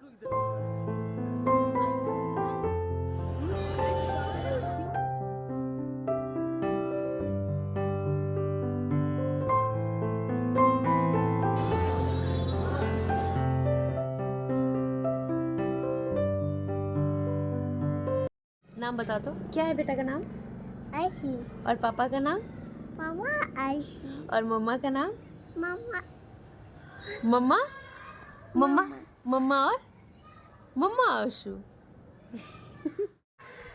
नाम बता दो, क्या है बेटा का नाम? आयशी। और पापा का नाम? मामा आयशी। और मम्मा का नाम? मामा मम्मा मम्मा मामा। मम्मा और मम्मा Ashu.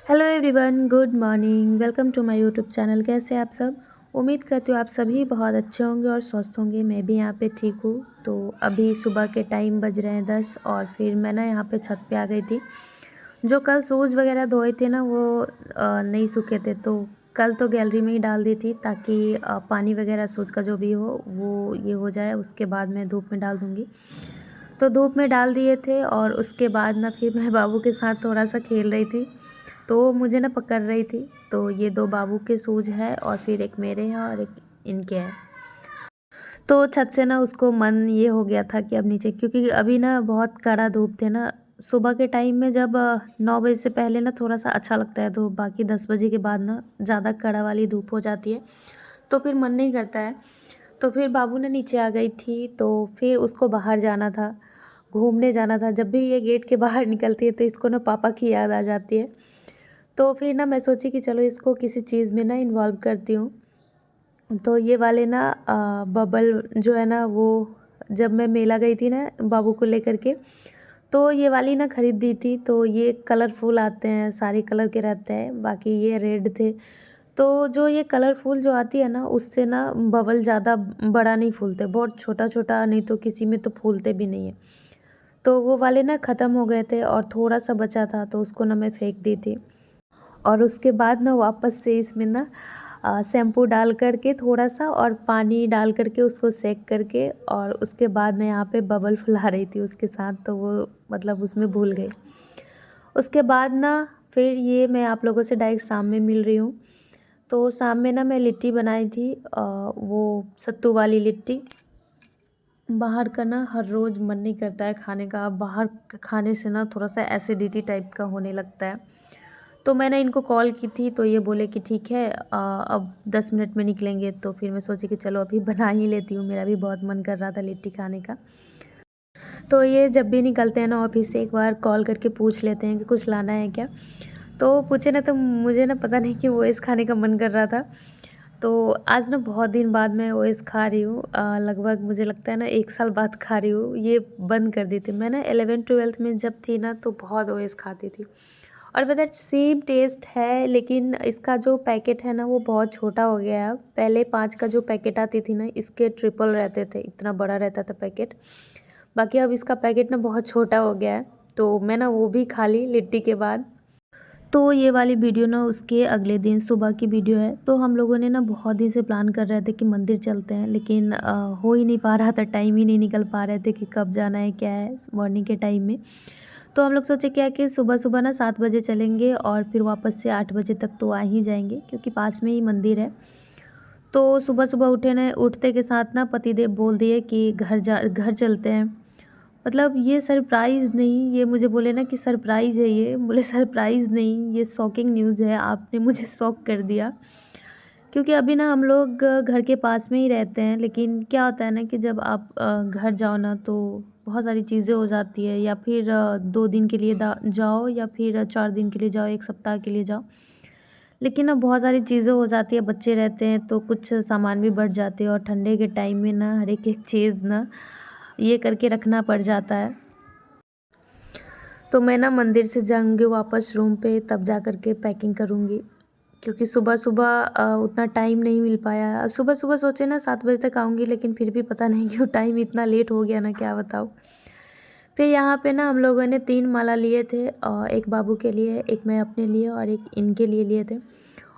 Hello everyone, good morning, welcome to my YouTube channel. कैसे हैं आप सब? उम्मीद करती हूँ आप सभी बहुत अच्छे होंगे और स्वस्थ होंगे। मैं भी यहाँ पे ठीक हूँ। तो अभी सुबह के टाइम बज रहे हैं 10 और फिर मैं ना यहाँ पे छत पे आ गई थी। जो कल शूज़ वगैरह धोए थे ना वो नहीं सूखे थे, तो कल तो गैलरी में ही डाल दी थी ताकि पानी वगैरह शूज़ का जो भी हो वो ये हो जाए, उसके बाद मैं धूप में डाल दूँगी। तो धूप में डाल दिए थे और उसके बाद ना फिर मैं बाबू के साथ थोड़ा सा खेल रही थी, तो मुझे ना पकड़ रही थी। तो ये 2 बाबू के शूज़ है और फिर एक मेरे हैं और एक इनके हैं। तो छत से ना उसको मन ये हो गया था कि अब नीचे, क्योंकि अभी ना बहुत कड़ा धूप थे ना। सुबह के टाइम में जब 9 बजे से पहले ना थोड़ा सा अच्छा लगता है धूप, बाकी 10 बजे के बाद ना ज़्यादा कड़ा वाली धूप हो जाती है, तो फिर मन नहीं करता है। तो फिर बाबू ने नीचे आ गई थी, तो फिर उसको बाहर जाना था, घूमने जाना था। जब भी ये गेट के बाहर निकलती है तो इसको ना पापा की याद आ जाती है। तो फिर ना मैं सोची कि चलो इसको किसी चीज़ में ना इन्वॉल्व करती हूँ। तो ये वाले ना बबल जो है ना, वो जब मैं मेला गई थी ना बाबू को लेकर के, तो ये वाली ना ख़रीदी थी। तो ये कलरफुल आते हैं, सारे कलर के रहते हैं, बाकी ये रेड थे। तो जो ये कलरफुल जो आती है ना, उससे ना बबल ज़्यादा बड़ा नहीं फूलते, बहुत छोटा छोटा, नहीं तो किसी में तो फूलते भी नहीं है। तो वो वाले ना ख़त्म हो गए थे और थोड़ा सा बचा था, तो उसको ना मैं फेंक दी थी। और उसके बाद ना वापस से इसमें ना शैम्पू डाल करके थोड़ा सा और पानी डाल करके उसको सेक करके, और उसके बाद मैं यहाँ पे बबल फुला रही थी उसके साथ, तो वो मतलब उसमें भूल गई। उसके बाद ना फिर ये मैं आप लोगों से डायरेक्ट शाम में मिल रही हूँ। तो शाम में ना मैं लिट्टी बनाई थी, वो सत्तू वाली लिट्टी। बाहर का ना हर रोज़ मन नहीं करता है खाने का, बाहर खाने से ना थोड़ा सा एसिडिटी टाइप का होने लगता है। तो मैंने इनको कॉल की थी, तो ये बोले कि ठीक है अब 10 मिनट में निकलेंगे। तो फिर मैं सोची कि चलो अभी बना ही लेती हूँ, मेरा भी बहुत मन कर रहा था लिट्टी खाने का। तो ये जब भी निकलते हैं ना ऑफिस से, एक बार कॉल करके पूछ लेते हैं कि कुछ लाना है क्या। तो पूछे ना, तो मुझे ना पता नहीं कि ओएस खाने का मन कर रहा था। तो आज ना बहुत दिन बाद मैं ओएस खा रही हूँ, लगभग मुझे लगता है ना 1 साल बाद खा रही हूँ। ये बंद कर दी थी मैं ना 11th-12th में जब थी ना, तो बहुत ओएस खाती थी। और पता है सेम टेस्ट है, लेकिन इसका जो पैकेट है ना वो बहुत छोटा हो गया है। पहले 5 का जो पैकेट आती थी ना, इसके ट्रिपल रहते थे, इतना बड़ा रहता था पैकेट। बाकी अब इसका पैकेट ना बहुत छोटा हो गया है, तो मैं ना वो भी खा ली लिट्टी के बाद। तो ये वाली वीडियो ना उसके अगले दिन सुबह की वीडियो है। तो हम लोगों ने ना बहुत दिन से प्लान कर रहे थे कि मंदिर चलते हैं, लेकिन हो ही नहीं पा रहा था, टाइम ही नहीं निकल पा रहे थे कि कब जाना है क्या है मॉर्निंग के टाइम में। तो हम लोग सोचे क्या कि सुबह सुबह ना 7 बजे चलेंगे और फिर वापस से 8 बजे तक तो आ ही जाएंगे, क्योंकि पास में ही मंदिर है। तो सुबह सुबह उठे ना, उठते के साथ ना पतिदेव बोल दिए कि घर चलते हैं। मतलब ये सरप्राइज़ नहीं, ये मुझे बोले ना कि सरप्राइज़ है ये, बोले सरप्राइज़ नहीं, ये शॉकिंग न्यूज़ है, आपने मुझे शॉक कर दिया। क्योंकि अभी ना हम लोग घर के पास में ही रहते हैं, लेकिन क्या होता है ना कि जब आप घर जाओ ना, तो बहुत सारी चीज़ें हो जाती है, या फिर 2 दिन के लिए जाओ, या फिर 4 दिन के लिए जाओ, 1 सप्ताह के लिए जाओ। लेकिन ना बहुत सारी चीज़ें हो जाती है, बच्चे रहते हैं तो कुछ सामान भी बढ़ जाते हैं, और ठंडे के टाइम में ना हर एक चीज़ ना ये करके रखना पड़ जाता है। तो मैं ना मंदिर से जाऊँगी वापस रूम पे, तब जा कर के पैकिंग करूँगी, क्योंकि सुबह सुबह उतना टाइम नहीं मिल पाया। सुबह सुबह सोचे ना 7 बजे तक आऊँगी, लेकिन फिर भी पता नहीं क्यों टाइम इतना लेट हो गया ना, क्या बताऊँ। फिर यहाँ पे ना हम लोगों ने 3 माला लिए थे, एक बाबू के लिए, एक मैं अपने लिए और एक इनके लिए लिए थे।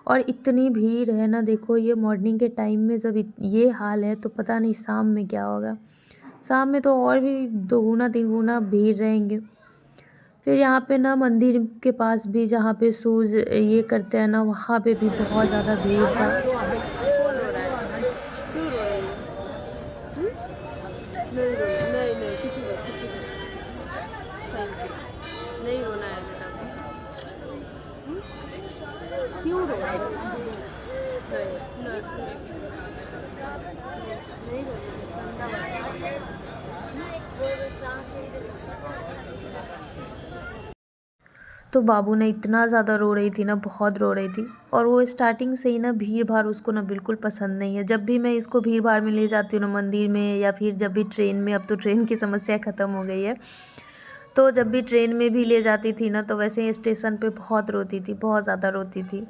और इतनी भीड़ है ना, देखो ये मॉर्निंग के टाइम में जब ये हाल है, तो पता नहीं शाम में क्या होगा। शाम में तो और भी 2 गुना 3 गुना भीड़ रहेंगे। फिर यहाँ पे ना मंदिर के पास भी, जहाँ पे शूज़ ये करते हैं ना, वहाँ पे भी बहुत ज़्यादा भीड़ था। तो बाबू ने इतना ज़्यादा रो रही थी ना, बहुत रो रही थी। और वो स्टार्टिंग से ही ना भीड़ भाड़ उसको ना बिल्कुल पसंद नहीं है। जब भी मैं इसको भीड़ भाड़ में ले जाती हूँ ना, मंदिर में या फिर जब भी ट्रेन में, अब तो ट्रेन की समस्या ख़त्म हो गई है, तो जब भी ट्रेन में भी ले जाती थी ना, तो वैसे ही स्टेशन पे बहुत रोती थी, बहुत ज़्यादा रोती थी।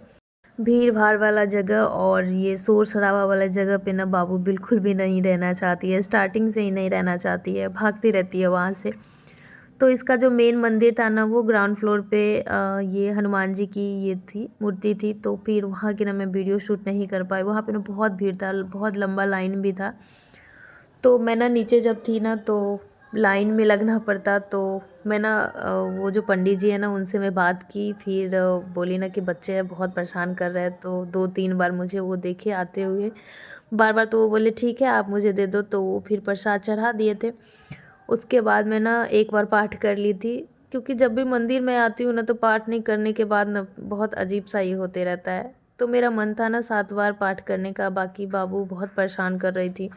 भीड़ भाड़ वाला जगह और ये शोर शराबा वाला जगह पे ना बाबू बिल्कुल भी नहीं रहना चाहती है, स्टार्टिंग से ही नहीं रहना चाहती है, भागती रहती है वहाँ से। तो इसका जो मेन मंदिर था ना, वो ग्राउंड फ्लोर पे ये हनुमान जी की ये थी, मूर्ति थी। तो फिर वहाँ की ना मैं वीडियो शूट नहीं कर पाई, वहाँ पे ना बहुत भीड़ था, बहुत लंबा लाइन भी था। तो मैं ना नीचे जब थी ना, तो लाइन में लगना पड़ता। तो मैं ना वो जो पंडित जी है ना, उनसे मैं बात की। फिर बोली ना कि बच्चे हैं, बहुत परेशान कर रहे हैं। तो 2-3 बार मुझे वो देखे आते हुए, बार बार। तो वो बोले ठीक है, आप मुझे दे दो। तो वो फिर प्रसाद चढ़ा दिए थे। उसके बाद मैं ना एक बार पाठ कर ली थी, क्योंकि जब भी मंदिर में आती हूँ ना, तो पाठ नहीं करने के बाद ना बहुत अजीब सा ही होते रहता है। तो मेरा मन था ना 7 बार पाठ करने का। बाकी बाबू बहुत परेशान कर रही थी,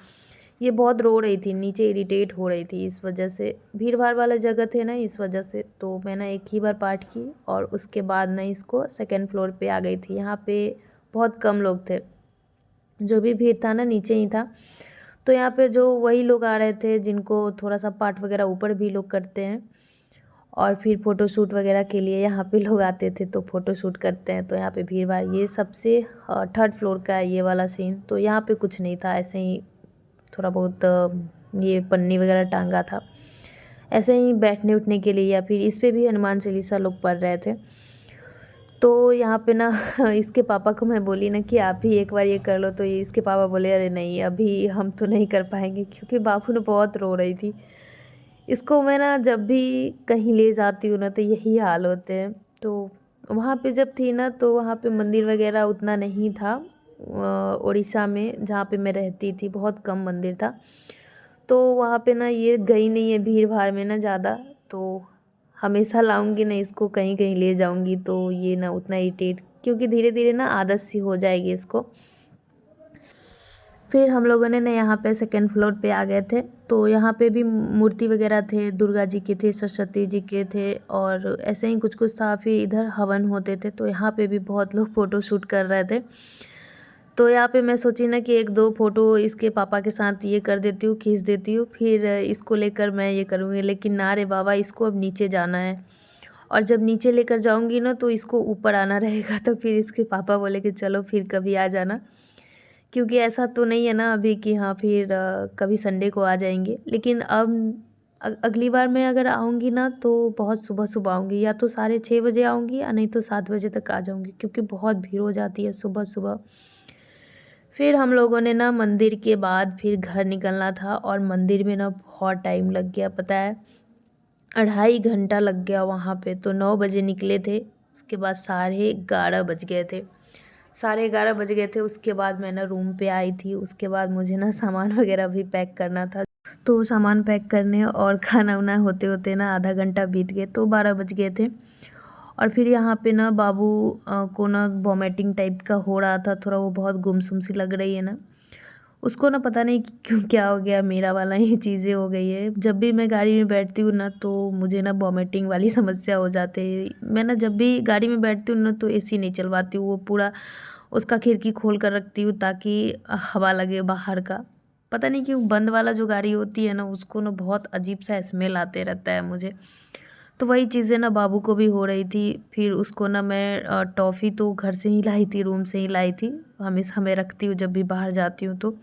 ये बहुत रो रही थी, नीचे इरिटेट हो रही थी, इस वजह से। भीड़ भाड़ वाला जगह थे ना, इस वजह से। तो मैं ना एक ही बार पाठ की और उसके बाद ना इसको सेकंड फ्लोर पे आ गई थी। यहाँ पे बहुत कम लोग थे, जो भी भीड़ था ना नीचे ही था। तो यहाँ पे जो वही लोग आ रहे थे जिनको थोड़ा सा पाठ वगैरह ऊपर भी लोग करते हैं, और फिर फ़ोटोशूट वगैरह के लिए यहाँ पे लोग आते थे, तो फ़ोटोशूट करते हैं। तो यहाँ पे भीड़ भाड़, ये सबसे थर्ड फ्लोर का है ये वाला सीन। तो यहाँ पे कुछ नहीं था, ऐसे ही थोड़ा बहुत ये पन्नी वगैरह टांगा था, ऐसे ही बैठने उठने के लिए। या फिर इस पे भी हनुमान चालीसा लोग पढ़ रहे थे। तो यहाँ पे ना इसके पापा को मैं बोली ना कि आप भी एक बार ये कर लो। तो ये इसके पापा बोले अरे नहीं, अभी हम तो नहीं कर पाएंगे, क्योंकि बाबू ने बहुत रो रही थी। इसको मैं ना जब भी कहीं ले जाती हूँ ना, तो यही हाल होते हैं। तो वहाँ पे जब थी ना, तो वहाँ पे मंदिर वगैरह उतना नहीं था। उड़ीसा में जहाँ पे मैं रहती थी, बहुत कम मंदिर था। तो वहाँ पे ना ये गई नहीं है भीड़ भाड़ में ना ज़्यादा। तो हमेशा लाऊंगी ना इसको, कहीं कहीं ले जाऊंगी, तो ये ना उतना इरिटेट, क्योंकि धीरे धीरे ना आदत सी हो जाएगी इसको। फिर हम लोगों ने ना यहाँ पे सेकंड फ्लोर पे आ गए थे। तो यहाँ पे भी मूर्ति वगैरह थे, दुर्गा जी के थे, सरस्वती जी के थे, और ऐसे ही कुछ कुछ था। फिर इधर हवन होते थे, तो यहाँ पे भी बहुत लोग फ़ोटो शूट कर रहे थे। तो यहाँ पे मैं सोची ना कि 1-2 फ़ोटो इसके पापा के साथ ये कर देती हूँ, खींच देती हूँ, फिर इसको लेकर मैं ये करूँगी। लेकिन ना रे बाबा, इसको अब नीचे जाना है, और जब नीचे लेकर जाऊँगी ना, तो इसको ऊपर आना रहेगा। तो फिर इसके पापा बोले कि चलो फिर कभी आ जाना, क्योंकि ऐसा तो नहीं है ना अभी कि हाँ फिर कभी संडे को आ जाएंगे। लेकिन अब अगली बार मैं अगर आऊँगी ना, तो बहुत सुबह सुबह आऊँगी, या तो 6:30 बजे आऊँगी, या नहीं तो 7 बजे तक आ जाऊँगी, क्योंकि बहुत भीड़ हो जाती है सुबह सुबह। फिर हम लोगों ने ना मंदिर के बाद फिर घर निकलना था, और मंदिर में ना बहुत टाइम लग गया, पता है 2.5 घंटा लग गया वहाँ पे। तो 9 बजे निकले थे, उसके बाद 11:30 बज गए थे, 11:30 बज गए थे। उसके बाद मैं ना रूम पे आई थी। उसके बाद मुझे ना सामान वगैरह भी पैक करना था। तो सामान पैक करने और खाना वाना होते होते ना आधा घंटा बीत गए, तो 12 बज गए थे। और फिर यहाँ पे ना बाबू को ना वॉमिटिंग टाइप का हो रहा था थोड़ा, वो बहुत गुमसुम सी लग रही है ना उसको ना, पता नहीं क्यों क्या हो गया, मेरा वाला ही चीज़ें हो गई है। जब भी मैं गाड़ी में बैठती हूँ ना, तो मुझे ना वॉमिटिंग वाली समस्या हो जाती है। मैं ना जब भी गाड़ी में बैठती हूँ ना, तो एसी नहीं चलवाती हूँ, वो पूरा उसका खिड़की खोल कर रखती हूँ, ताकि हवा लगे बाहर का। पता नहीं क्यों बंद वाला जो गाड़ी होती है ना, उसको ना बहुत अजीब सा स्मेल आते रहता है मुझे। तो वही चीज़ें ना बाबू को भी हो रही थी। फिर उसको ना मैं टॉफ़ी तो घर से ही लाई थी, रूम से ही लाई थी, हमेशा मैं रखती हूँ जब भी बाहर जाती हूँ तो।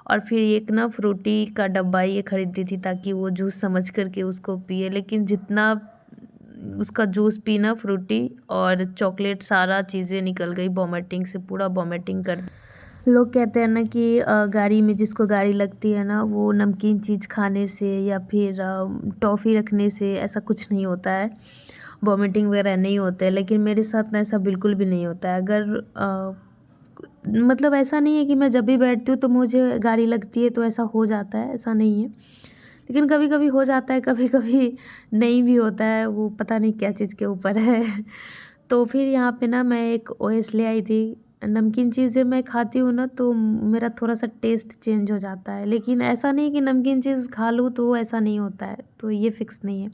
और फिर एक ना फ्रूटी का डब्बा ये खरीदी थी, ताकि वो जूस समझ करके उसको पिए। लेकिन जितना उसका जूस पीना, फ्रूटी और चॉकलेट, सारा चीज़ें निकल गई वॉमिटिंग से, पूरा वॉमिटिंग कर। लोग कहते हैं ना कि गाड़ी में जिसको गाड़ी लगती है ना, वो नमकीन चीज़ खाने से या फिर टॉफ़ी रखने से ऐसा कुछ नहीं होता है, वॉमिटिंग वगैरह नहीं होता है। लेकिन मेरे साथ ना ऐसा बिल्कुल भी नहीं होता है। अगर मतलब ऐसा नहीं है कि मैं जब भी बैठती हूँ तो मुझे गाड़ी लगती है, तो ऐसा हो जाता है, ऐसा नहीं है। लेकिन कभी कभी हो जाता है, कभी कभी नहीं भी होता है, वो पता नहीं क्या चीज़ के ऊपर है। तो फिर यहाँ पे ना मैं एक ओएस ले आई थी। नमकीन चीज़ें मैं खाती हूँ ना तो मेरा थोड़ा-सा टेस्ट चेंज हो जाता है, लेकिन ऐसा नहीं कि नमकीन चीज़ खा लूँ तो ऐसा नहीं होता है, तो ये फ़िक्स नहीं है।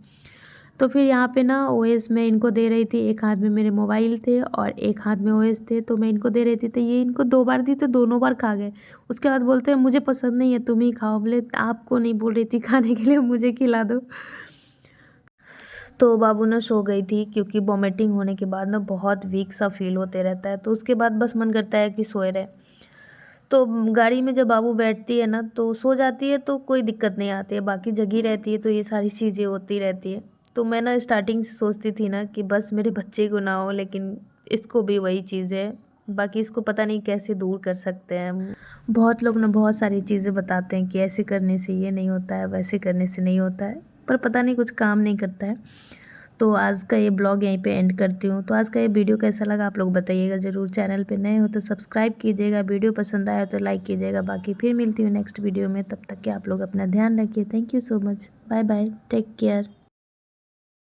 तो फिर यहाँ पे ना ओएस मैं इनको दे रही थी, एक हाथ में मेरे मोबाइल थे और एक हाथ में ओएस थे, तो मैं इनको दे रही थी, तो ये इनको 2 बार दी तो दोनों बार खा गए। उसके बाद बोलते हैं मुझे पसंद नहीं है, तुम ही खाओ। बोले आपको नहीं बोल रही थी खाने के लिए, मुझे खिला दो। तो बाबू ना सो गई थी क्योंकि वॉमिटिंग होने के बाद ना बहुत वीक सा फ़ील होते रहता है, तो उसके बाद बस मन करता है कि सोए रहे। तो गाड़ी में जब बाबू बैठती है ना तो सो जाती है तो कोई दिक्कत नहीं आती है, बाकी जगी रहती है तो ये सारी चीज़ें होती रहती है। तो मैं ना स्टार्टिंग से सोचती थी ना कि बस मेरे बच्चे को ना हो, लेकिन इसको भी वही चीज़ है। बाकी इसको पता नहीं कैसे दूर कर सकते हैं हम। बहुत लोग ना बहुत सारी चीज़ें बताते हैं कि ऐसे करने से ये नहीं होता है, वैसे करने से नहीं होता है, पर पता नहीं कुछ काम नहीं करता है। तो आज का ये ब्लॉग यहीं पे एंड करती हूँ। तो आज का ये वीडियो कैसा लगा आप लोग बताइएगा ज़रूर। चैनल पे नए हो तो सब्सक्राइब कीजिएगा, वीडियो पसंद आया तो लाइक कीजिएगा। बाकी फिर मिलती हूँ नेक्स्ट वीडियो में, तब तक के आप लोग अपना ध्यान रखिए। Thank you so much. Bye bye, take care.